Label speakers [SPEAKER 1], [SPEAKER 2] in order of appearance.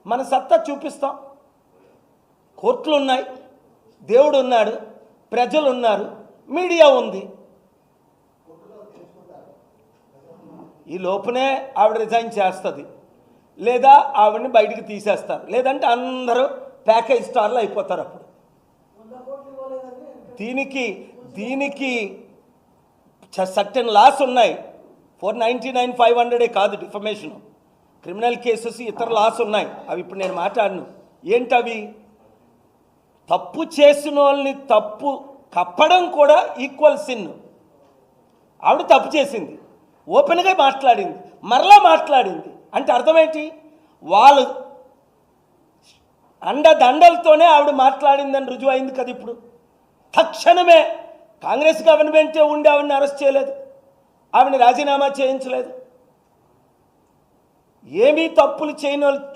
[SPEAKER 1] మన సత్తా చూపిస్తాం. కోర్టులు ఉన్నాయి, దేవుడు ఉన్నాడు, ప్రజలు ఉన్నారు, మీడియా ఉంది. ఈ లోపునే ఆవిడ రిజైన్ చేస్తుంది, లేదా ఆవిడని బయటికి తీసేస్తారు, లేదంటే అందరూ ప్యాకేజ్ స్టార్లు అయిపోతారు. అప్పుడు దీనికి సర్టెన్ లాస్ ఉన్నాయి. 499, 500 కాదు డిఫమేషన్, క్రిమినల్ కేసెస్, ఇతర లాస్ ఉన్నాయి. అవి ఇప్పుడు నేను మాట్లాడను. ఏంటవి? తప్పు చేసిన వాళ్ళని తప్పు కప్పడం కూడా ఈక్వల్ సిన్. ఆవిడ తప్పు చేసింది, ఓపెన్గా మాట్లాడింది, మరలా మాట్లాడింది అంటే అర్థమేంటి? వాళ్ళు అండదండలతోనే ఆవిడ మాట్లాడిందని రుజువు అయింది కదా. ఇప్పుడు తక్షణమే కాంగ్రెస్ గవర్నమెంటే ఉండి ఆవిడని అరెస్ట్ చేయలేదు, ఆవిడని రాజీనామా చేయించలేదు. ఏమీ తప్పులు చేయని